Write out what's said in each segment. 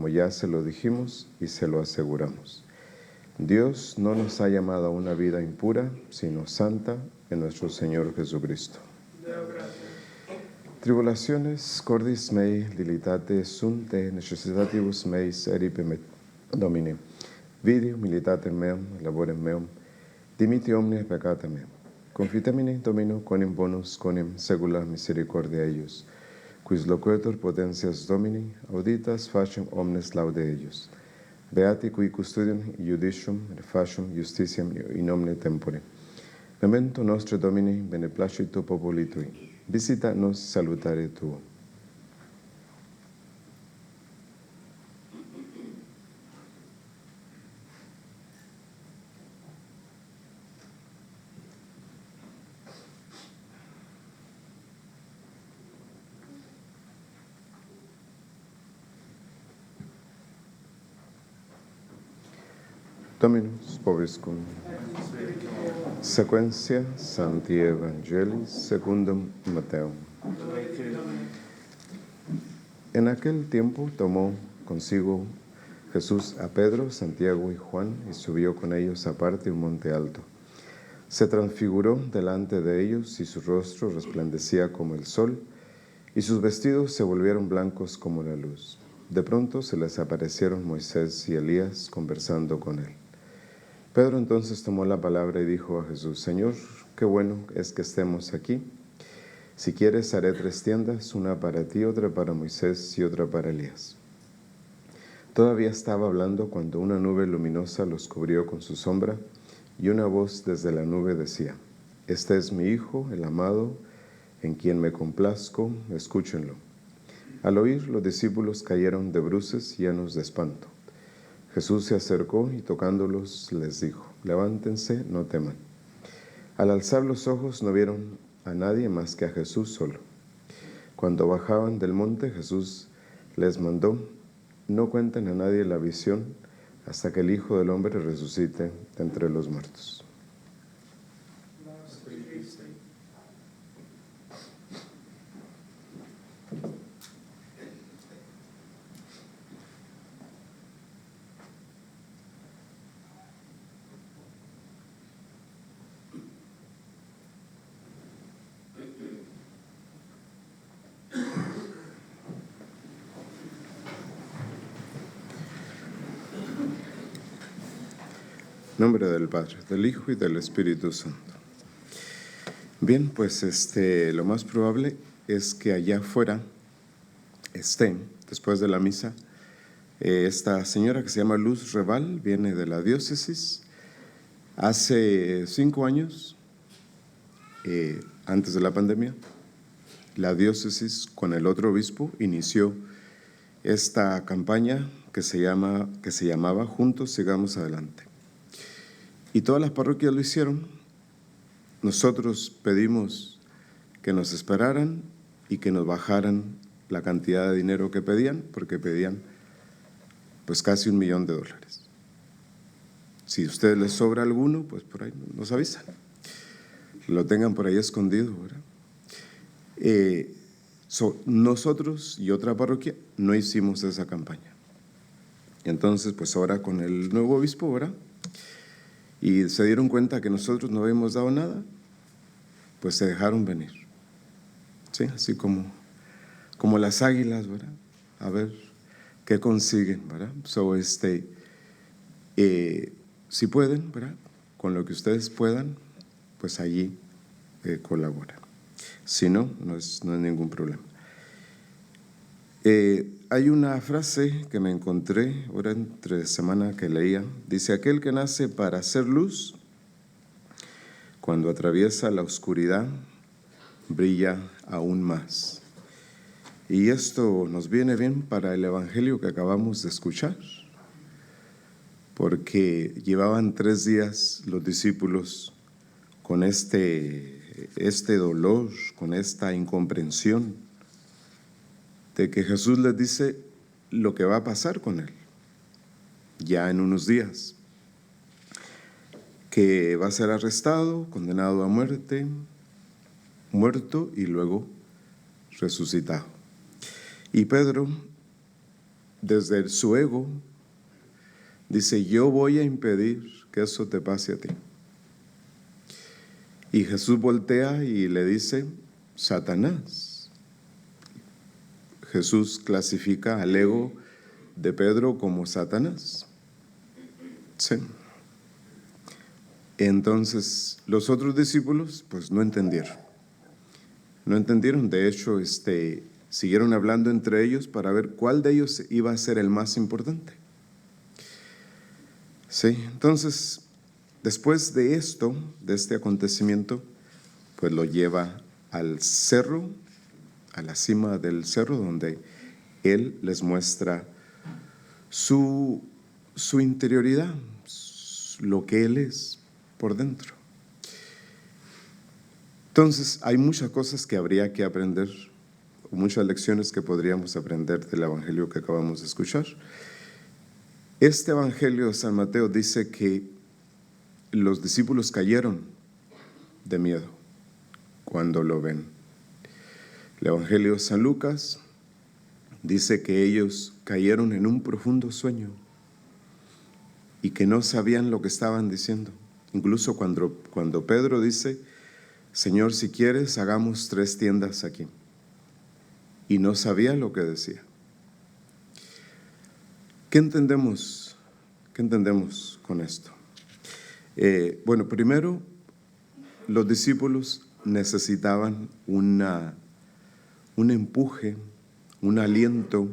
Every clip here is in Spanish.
como ya se lo dijimos y se lo aseguramos. Dios no nos ha llamado a una vida impura, sino santa en nuestro Señor Jesucristo. Tribulaciones cordis mei lilitate sunt de necessitatibus meis eripemet Domine. Vidi humilitatem meam, laborem meum, dimiti omnia peccata meam. Confitemini Domino conim bonus conim secula misericordia eius, quis loquetur potentias Domini, auditas facem omnes laude eius. Beati qui custodium iudicium refacem justitiam in omne tempore. Memento nostre Domini beneplacito populi Tui. Visita nos salutare Tuo. Dominus vobiscum. Sequencia Sancti Evangelii secundum Mateo. En aquel tiempo tomó consigo Jesús a Pedro, Santiago y Juan y subió con ellos aparte a un monte alto. Se transfiguró delante de ellos y su rostro resplandecía como el sol y sus vestidos se volvieron blancos como la luz. De pronto se les aparecieron Moisés y Elías conversando con él. Pedro entonces tomó la palabra y dijo a Jesús: Señor, qué bueno es que estemos aquí. Si quieres, haré 3 tiendas, una para ti, otra para Moisés y otra para Elías. Todavía estaba hablando cuando una nube luminosa los cubrió con su sombra y una voz desde la nube decía: Este es mi Hijo, el amado, en quien me complazco, escúchenlo. Al oír, los discípulos cayeron de bruces llenos de espanto. Jesús se acercó y tocándolos les dijo: Levántense, no teman. Al alzar los ojos no vieron a nadie más que a Jesús solo. Cuando bajaban del monte, Jesús les mandó: No cuenten a nadie la visión hasta que el Hijo del Hombre resucite de entre los muertos. En nombre del Padre, del Hijo y del Espíritu Santo. Bien, pues lo más probable es que allá afuera esté, después de la misa, esta señora que se llama Luz Reval, viene de la diócesis. Hace 5 años, antes de la pandemia, la diócesis con el otro obispo inició esta campaña que se llamaba Juntos Sigamos Adelante. Y todas las parroquias lo hicieron. Nosotros pedimos que nos esperaran y que nos bajaran la cantidad de dinero que pedían, porque pedían pues casi $1 millón. Si a ustedes les sobra alguno, pues por ahí nos avisan. Lo tengan por ahí escondido, ¿verdad? Nosotros y otra parroquia no hicimos esa campaña. Entonces, pues ahora con el nuevo obispo, ¿verdad? Y se dieron cuenta que nosotros no habíamos dado nada, pues se dejaron venir. ¿Sí? Así como las águilas, ¿verdad? A ver qué consiguen, ¿verdad? Si pueden, ¿verdad? Con lo que ustedes puedan, pues allí colaboran. Si no, no es ningún problema. Hay una frase que me encontré ahora entre semana que leía. Dice: aquel que nace para hacer luz, cuando atraviesa la oscuridad, brilla aún más. Y esto nos viene bien para el evangelio que acabamos de escuchar, porque llevaban 3 días los discípulos con este dolor, con esta incomprensión, de que Jesús les dice lo que va a pasar con él, ya en unos días, que va a ser arrestado, condenado a muerte, muerto y luego resucitado. Y Pedro desde su ego, dice, yo voy a impedir que eso te pase a ti. Y Jesús voltea y le dice, Satanás. Jesús clasifica al ego de Pedro como Satanás. Sí. Entonces, los otros discípulos, pues no entendieron. No entendieron, de hecho, siguieron hablando entre ellos para ver cuál de ellos iba a ser el más importante. Sí, entonces, después de esto, de este acontecimiento, pues lo lleva al cerro, a la cima del cerro, donde Él les muestra su interioridad, lo que Él es por dentro. Entonces, hay muchas cosas que habría que aprender, muchas lecciones que podríamos aprender del Evangelio que acabamos de escuchar. Este Evangelio de San Mateo dice que los discípulos cayeron de miedo cuando lo ven. El Evangelio de San Lucas dice que ellos cayeron en un profundo sueño y que no sabían lo que estaban diciendo. Incluso cuando Pedro dice, Señor, si quieres, hagamos 3 tiendas aquí. Y no sabía lo que decía. ¿Qué entendemos con esto? Bueno, primero, los discípulos necesitaban un empuje, un aliento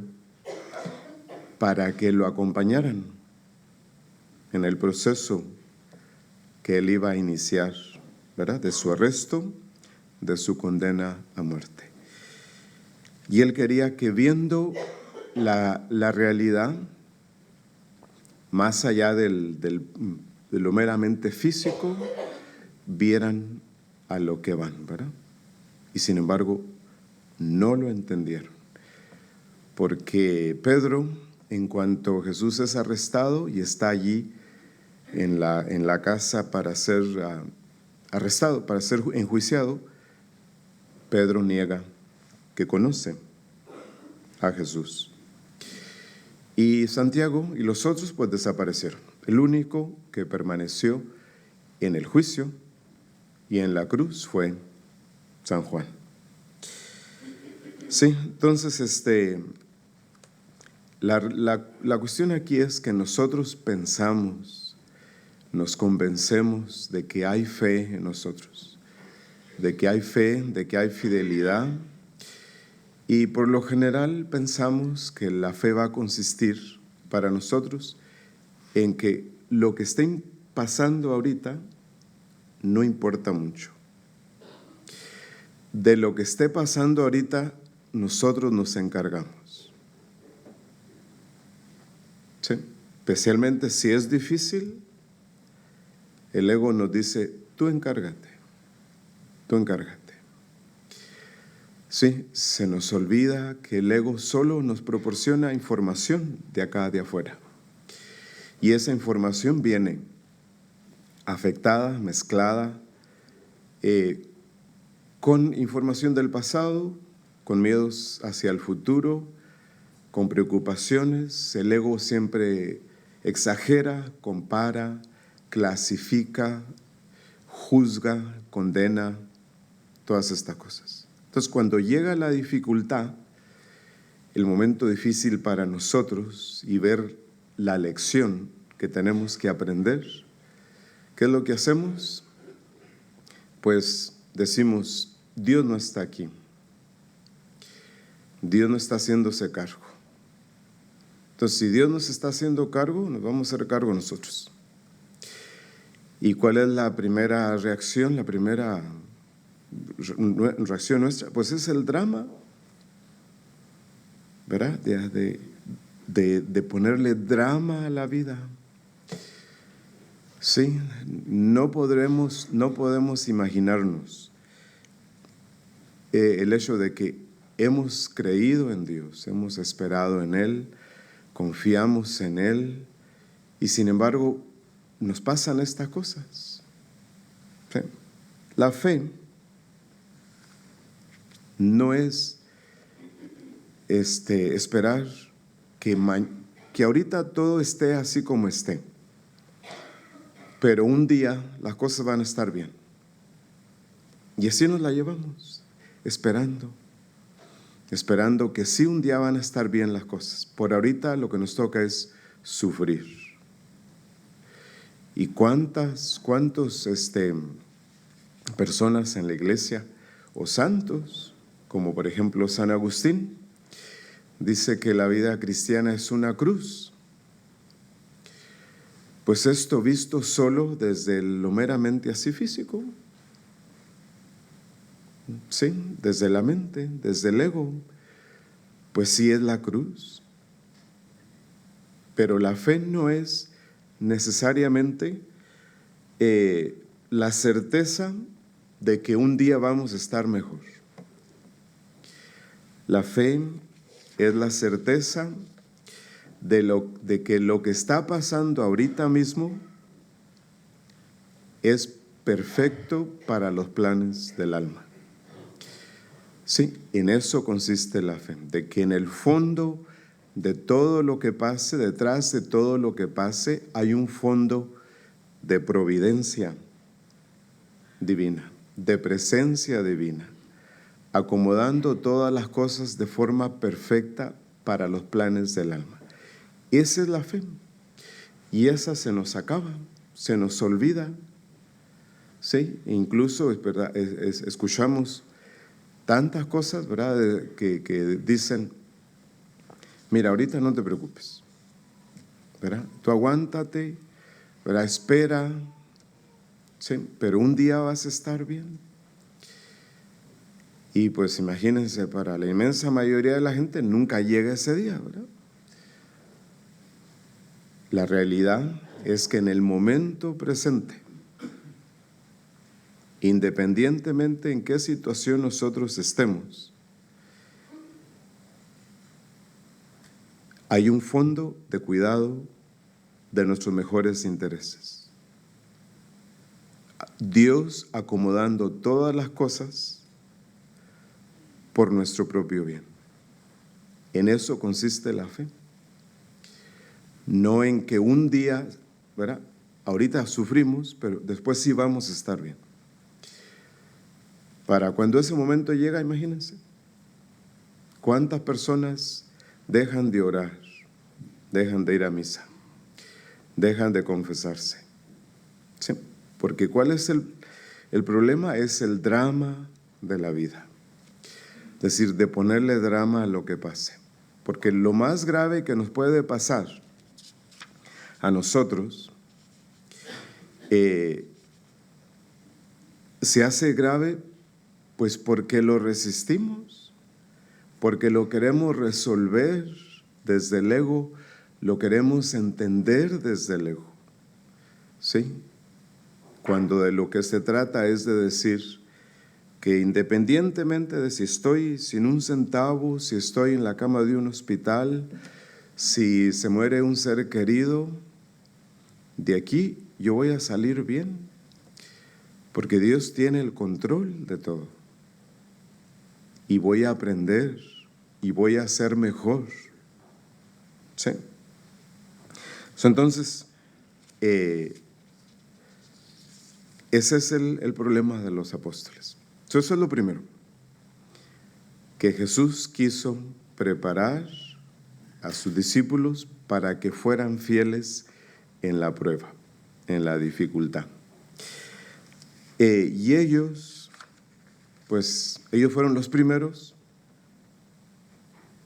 para que lo acompañaran en el proceso que él iba a iniciar, ¿verdad? De su arresto, de su condena a muerte. Y él quería que, viendo la realidad, más allá de lo meramente físico, vieran a lo que van, ¿verdad? Y sin embargo, no lo entendieron. Porque Pedro, en cuanto Jesús es arrestado y está allí en la casa para ser arrestado, para ser enjuiciado, Pedro niega que conoce a Jesús. Y Santiago y los otros pues desaparecieron. El único que permaneció en el juicio y en la cruz fue San Juan. Sí, entonces la cuestión aquí es que nosotros pensamos, nos convencemos de que hay fe en nosotros, de que hay fe, de que hay fidelidad. Y por lo general pensamos que la fe va a consistir para nosotros en que lo que esté pasando ahorita no importa mucho. De lo que esté pasando ahorita, nosotros nos encargamos. ¿Sí? Especialmente si es difícil, el ego nos dice, tú encárgate. Sí, se nos olvida que el ego solo nos proporciona información de acá, de afuera. Y esa información viene afectada, mezclada, con información del pasado, con miedos hacia el futuro, con preocupaciones. El ego siempre exagera, compara, clasifica, juzga, condena, todas estas cosas. Entonces, cuando llega la dificultad, el momento difícil para nosotros y ver la lección que tenemos que aprender, ¿qué es lo que hacemos? Pues decimos, Dios no está aquí. Dios no está haciéndose cargo. Entonces, si Dios nos está haciendo cargo, nos vamos a hacer cargo nosotros. ¿Y cuál es la primera reacción? La primera reacción nuestra, pues es el drama, ¿verdad? De ponerle drama a la vida. Sí, no podemos imaginarnos el hecho de que hemos creído en Dios, hemos esperado en Él, confiamos en Él, y sin embargo nos pasan estas cosas. Sí. La fe no es esperar que ahorita todo esté así como esté, pero un día las cosas van a estar bien. Y así nos la llevamos, esperando que sí un día van a estar bien las cosas. Por ahorita lo que nos toca es sufrir. ¿Y cuántos personas en la iglesia o santos, como por ejemplo San Agustín, dice que la vida cristiana es una cruz? Pues esto visto solo desde lo meramente así físico, sí, desde la mente, desde el ego, pues sí es la cruz. Pero la fe no es necesariamente la certeza de que un día vamos a estar mejor. La fe es la certeza de que lo que está pasando ahorita mismo es perfecto para los planes del alma. Sí, en eso consiste la fe, de que en el fondo de todo lo que pase, detrás de todo lo que pase, hay un fondo de providencia divina, de presencia divina, acomodando todas las cosas de forma perfecta para los planes del alma. Esa es la fe. Y esa se nos acaba, se nos olvida. Sí, incluso es verdad, escuchamos tantas cosas, ¿verdad?, que dicen, mira, ahorita no te preocupes, ¿verdad? Tú aguántate, ¿verdad? Espera, sí, pero un día vas a estar bien. Y pues imagínense, para la inmensa mayoría de la gente nunca llega ese día, ¿verdad? La realidad es que en el momento presente, independientemente en qué situación nosotros estemos, hay un fondo de cuidado de nuestros mejores intereses. Dios acomodando todas las cosas por nuestro propio bien. En eso consiste la fe. No en que un día, ¿verdad?, ahorita sufrimos, pero después sí vamos a estar bien. Para cuando ese momento llega, imagínense, ¿cuántas personas dejan de orar, dejan de ir a misa, dejan de confesarse? ¿Sí? Porque ¿cuál es el problema? Es el drama de la vida. Es decir, de ponerle drama a lo que pase. Porque lo más grave que nos puede pasar a nosotros se hace grave pues porque lo resistimos, porque lo queremos resolver desde el ego, lo queremos entender desde el ego. ¿Sí? Cuando de lo que se trata es de decir que independientemente de si estoy sin un centavo, si estoy en la cama de un hospital, si se muere un ser querido, de aquí yo voy a salir bien, porque Dios tiene el control de todo. Y voy a aprender y voy a ser mejor. ¿Sí? Entonces, ese es el problema de los apóstoles. Eso es lo primero, que Jesús quiso preparar a sus discípulos para que fueran fieles en la prueba, en la dificultad. Y ellos fueron los primeros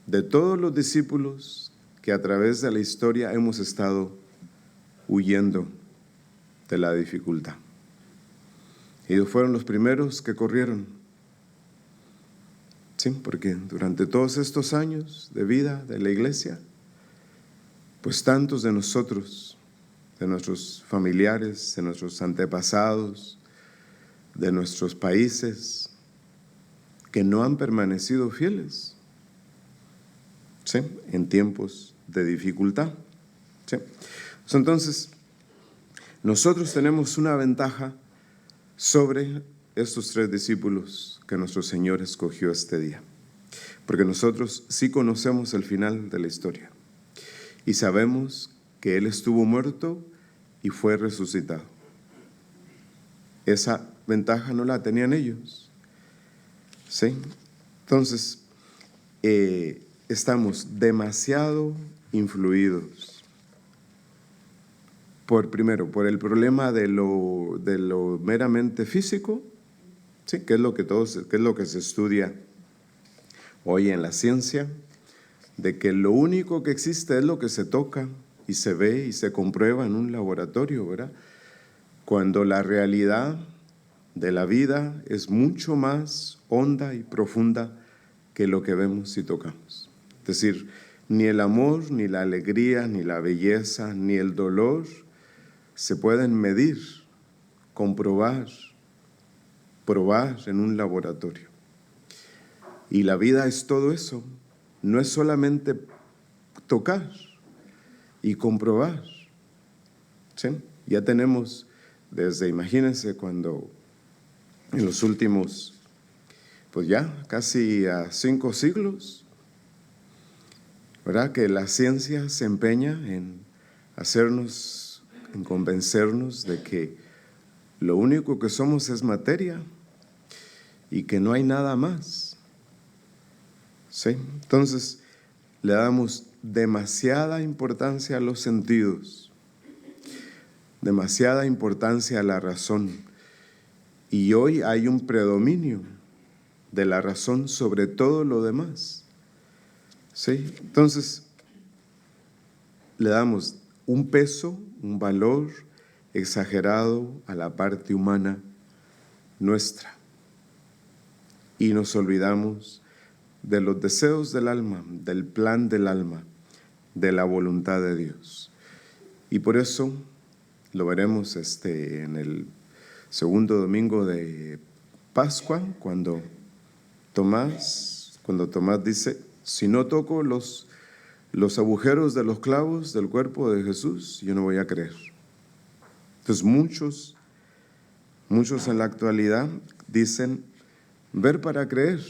de todos los discípulos que a través de la historia hemos estado huyendo de la dificultad. Ellos fueron los primeros que corrieron. Sí, porque durante todos estos años de vida de la iglesia, pues tantos de nosotros, de nuestros familiares, de nuestros antepasados, de nuestros países, que no han permanecido fieles, ¿sí?, en tiempos de dificultad. ¿Sí? Entonces, nosotros tenemos una ventaja sobre estos 3 discípulos que nuestro Señor escogió este día, porque nosotros sí conocemos el final de la historia. y sabemos que Él estuvo muerto y fue resucitado. Esa ventaja no la tenían ellos. ¿Sí? Entonces, estamos demasiado influidos primero, por el problema de lo meramente físico, ¿sí? Que es lo que se estudia hoy en la ciencia, de que lo único que existe es lo que se toca y se ve y se comprueba en un laboratorio, ¿verdad? Cuando la realidad de la vida es mucho más honda y profunda que lo que vemos y tocamos. Es decir, ni el amor, ni la alegría, ni la belleza, ni el dolor se pueden medir, comprobar, probar en un laboratorio. Y la vida es todo eso. No es solamente tocar y comprobar. ¿Sí? Ya tenemos, imagínense cuando en los últimos, pues ya casi a 5 siglos, ¿verdad? Que la ciencia se empeña en convencernos de que lo único que somos es materia y que no hay nada más. ¿Sí? Entonces, le damos demasiada importancia a los sentidos, demasiada importancia a la razón. Y hoy hay un predominio de la razón sobre todo lo demás. ¿Sí? Entonces, le damos un peso, un valor exagerado a la parte humana nuestra. Y nos olvidamos de los deseos del alma, del plan del alma, de la voluntad de Dios. Y por eso lo veremos en el segundo domingo de Pascua, cuando Tomás dice, si no toco los agujeros de los clavos del cuerpo de Jesús, yo no voy a creer. Entonces muchos en la actualidad dicen, ver para creer,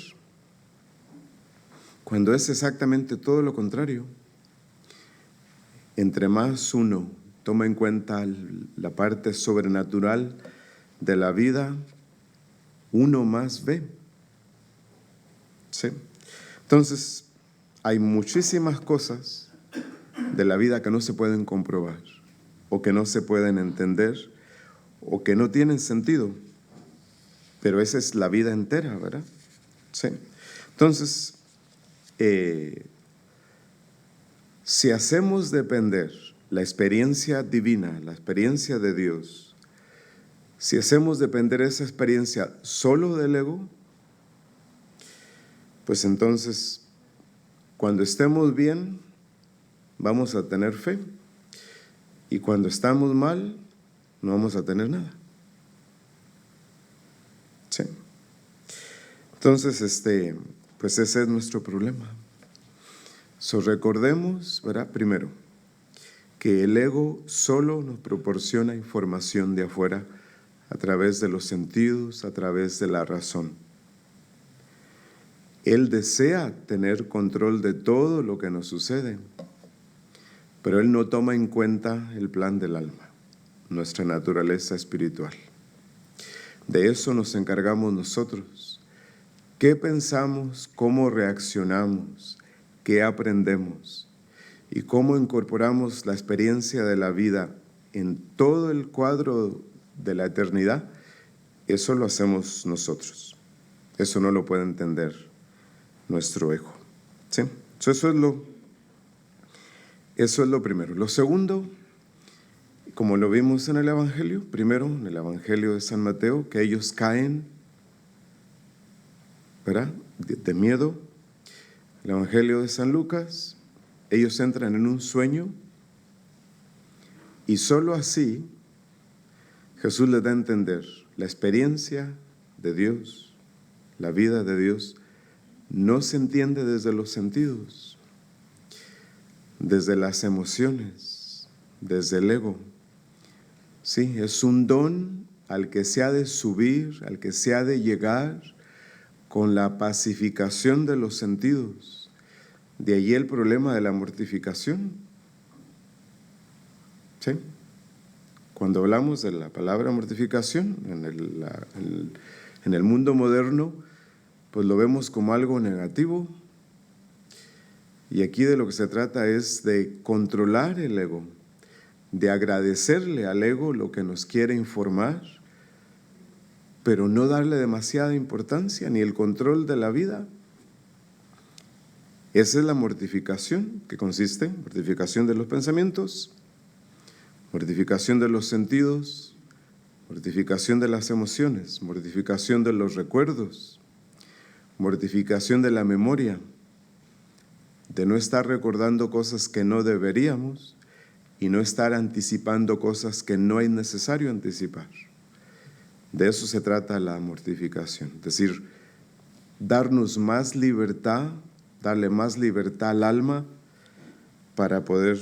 cuando es exactamente todo lo contrario. Entre más uno toma en cuenta la parte sobrenatural de la vida, uno más ve. ¿Sí? Entonces, hay muchísimas cosas de la vida que no se pueden comprobar, o que no se pueden entender, o que no tienen sentido. Pero esa es la vida entera, ¿verdad? ¿Sí? Entonces, si hacemos depender la experiencia divina, la experiencia de Dios, si hacemos depender esa experiencia solo del ego, pues entonces, cuando estemos bien, vamos a tener fe. Y cuando estamos mal, no vamos a tener nada. Sí. Entonces, pues ese es nuestro problema. Recordemos, ¿verdad? Primero, que el ego solo nos proporciona información de afuera a través de los sentidos, a través de la razón. Él desea tener control de todo lo que nos sucede, pero Él no toma en cuenta el plan del alma, nuestra naturaleza espiritual. De eso nos encargamos nosotros. ¿Qué pensamos? ¿Cómo reaccionamos? ¿Qué aprendemos? Y cómo incorporamos la experiencia de la vida en todo el cuadro de la eternidad, eso lo hacemos nosotros. Eso no lo puede entender nuestro ego. ¿Sí? Eso es lo primero. Lo segundo, como lo vimos en el Evangelio, primero en el Evangelio de San Mateo, que ellos caen, ¿verdad?, de miedo. El Evangelio de San Lucas, ellos entran en un sueño y solo así Jesús les da a entender la experiencia de Dios, la vida de Dios, no se entiende desde los sentidos, desde las emociones, desde el ego. Sí, es un don al que se ha de subir, al que se ha de llegar con la pacificación de los sentidos. De allí el problema de la mortificación. ¿Sí? Cuando hablamos de la palabra mortificación en el mundo moderno, pues lo vemos como algo negativo. Y aquí de lo que se trata es de controlar el ego, de agradecerle al ego lo que nos quiere informar, pero no darle demasiada importancia ni el control de la vida. Esa es la mortificación, que consiste en mortificación de los pensamientos, mortificación de los sentidos, mortificación de las emociones, mortificación de los recuerdos, mortificación de la memoria, de no estar recordando cosas que no deberíamos y no estar anticipando cosas que no es necesario anticipar. De eso se trata la mortificación, es decir, darnos más libertad, darle más libertad al alma para poder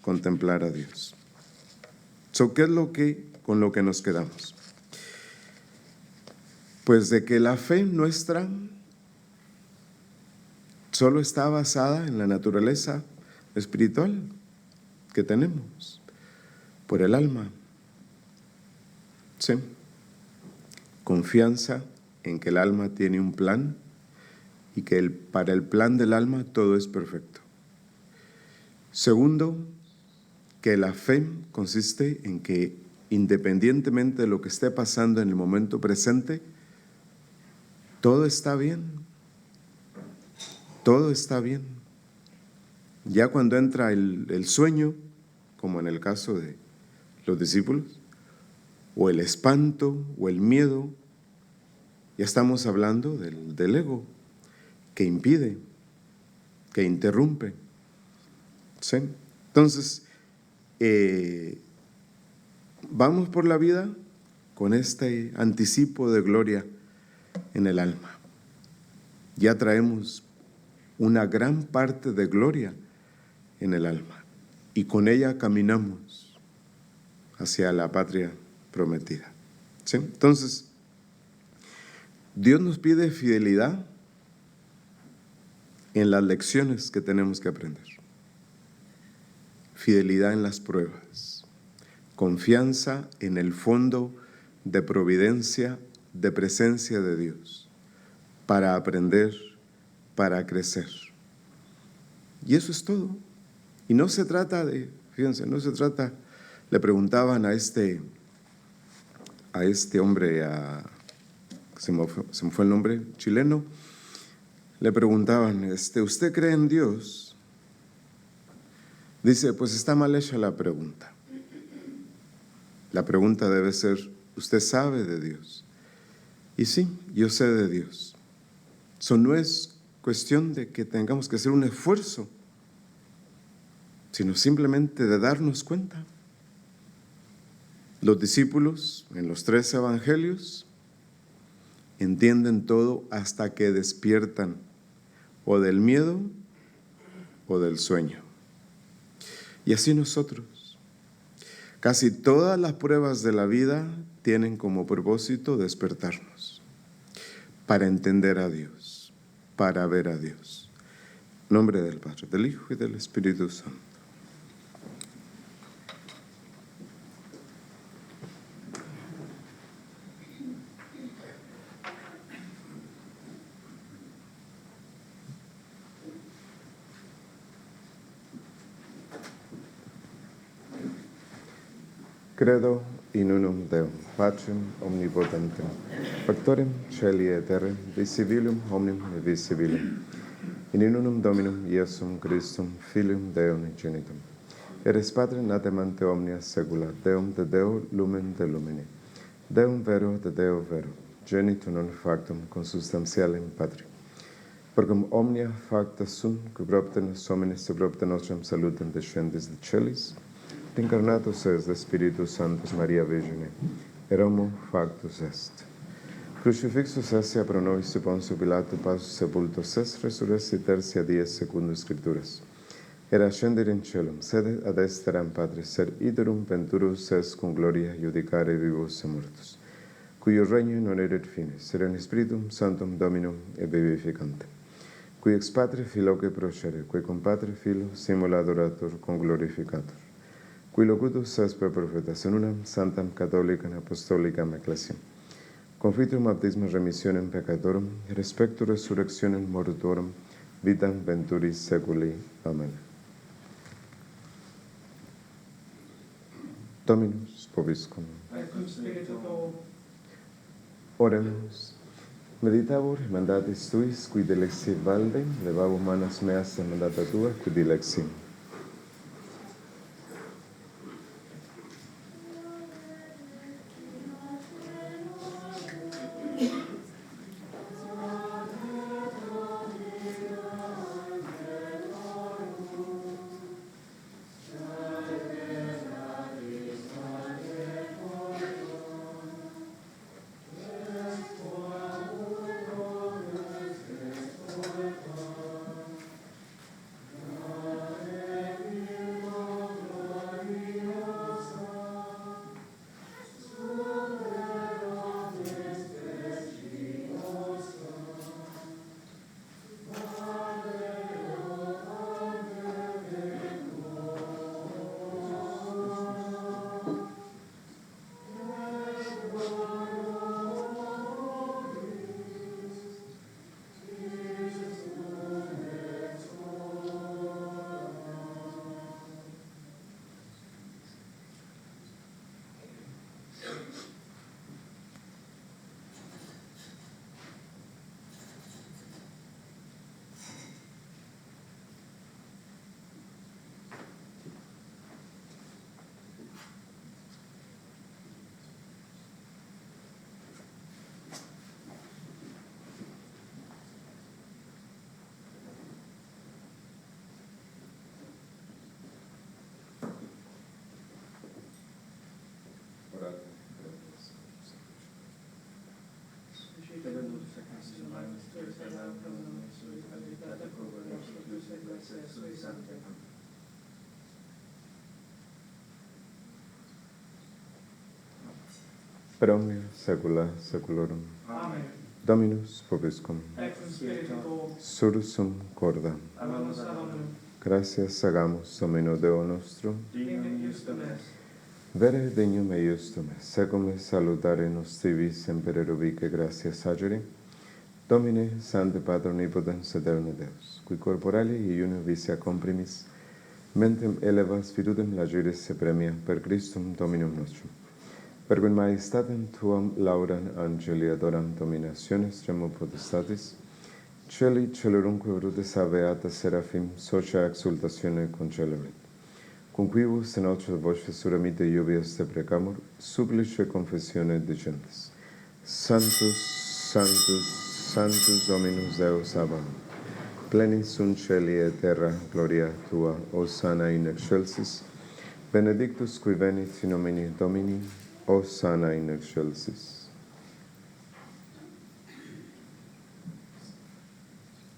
contemplar a Dios. ¿Qué es con lo que nos quedamos? Pues de que la fe nuestra solo está basada en la naturaleza espiritual que tenemos, por el alma. ¿Sí? Confianza en que el alma tiene un plan y que para el plan del alma todo es perfecto. Segundo, que la fe consiste en que independientemente de lo que esté pasando en el momento presente, todo está bien. Todo está bien. Ya cuando entra el sueño, como en el caso de los discípulos, o el espanto o el miedo, ya estamos hablando del ego, que impide, que interrumpe. ¿Sí? Entonces, vamos por la vida con este anticipo de gloria en el alma. Ya traemos una gran parte de gloria en el alma y con ella caminamos hacia la patria prometida. ¿Sí? Entonces, Dios nos pide fidelidad en las lecciones que tenemos que aprender. Fidelidad en las pruebas. Confianza en el fondo de providencia, de presencia de Dios, para aprender, para crecer. Y eso es todo. Y no se trata fíjense, le preguntaban a este hombre, se me fue el nombre, chileno, le preguntaban, ¿usted cree en Dios? Dice, pues está mal hecha la pregunta. La pregunta debe ser, ¿usted sabe de Dios? Y sí, yo sé de Dios. Eso no es cuestión de que tengamos que hacer un esfuerzo, sino simplemente de darnos cuenta. Los discípulos en los 3 evangelios entienden todo hasta que despiertan o del miedo o del sueño. Y así nosotros. Casi todas las pruebas de la vida tienen como propósito despertarnos para entender a Dios, para ver a Dios. En nombre del Padre, del Hijo y del Espíritu Santo. Credo in unum Deum, Patrem omnipotentem, Factorem caeli et terrae, visibilum omnium et visibilum, in unum Dominum Iesum Christum, Filium Deo unigenitum, eres Patrem natem ante omnia saecula, Deum de Deo lumen de lumine, Deum vero de Deo vero, genitum non factum consubstantialem Patri. Porcum omnia facta sunt, qui propter nos homines et propter nostrum salutem descendis de celis, incarnatus es de Spiritus Sanctus Maria Virgine, et homo factus est. Crucifixus esse pro nobis Poncio Pilato, passus sepultus est, resurrexit tertia dies secundus Scripturas. Era ascendere in celum, sede ad esteram Patris, ser iterum venturus est cum gloria judicare vivos et mortus, cuyo regno non erit fine, ser in Spiritum Sanctum Dominum et vivificante, cui ex Patre filoque procere, cui cum Patre filo simul adorator cum glorificator, qui locutus est per profetas in unam santam catholicam apostolicam ecclesiam. Confitum baptismum remissionem peccatorum, respectu resurrectionem mortuorum, vitam venturis seculi. Amen. Dominus vobiscum. Et cum spiritu tuo. Oremus. Meditabur mandatis tuis, qui dilexi valde, levabo manas meas in mandata tua, qui dilexi. Per omnia saecula saeculorum. Amen. Dominus vobiscum. Et cum spiritu tuo. Sursum corda. Amanus ad omnem. Gracias hagamos, Domino Deo nostro. Dignum justum est. Vere degnum e justum est, secum salutare nos tibi semper ubique gratias agere. Domine, Sancte Pater Omnipotens et Eterne Deus, qui corporale iuno vicia comprimis, mentem elevas virtutem lageris se premia per Christum Dominum nostrum. Per quem majestatem tuam laudan angeli adoram dominationes remo potestatis, celi celorumque virtutes aveata seraphim socia exultatione concelerit. Cum quibus in otro voce suramite iubias te precamur, supplice confessione dicentes. Sanctus, Sanctus, Sanctus Dominus Deus Sabaoth, plenis sunt celi et terra gloria tua, Hosanna in excelsis, benedictus qui venit in nomine Domini, Hosanna in excelsis.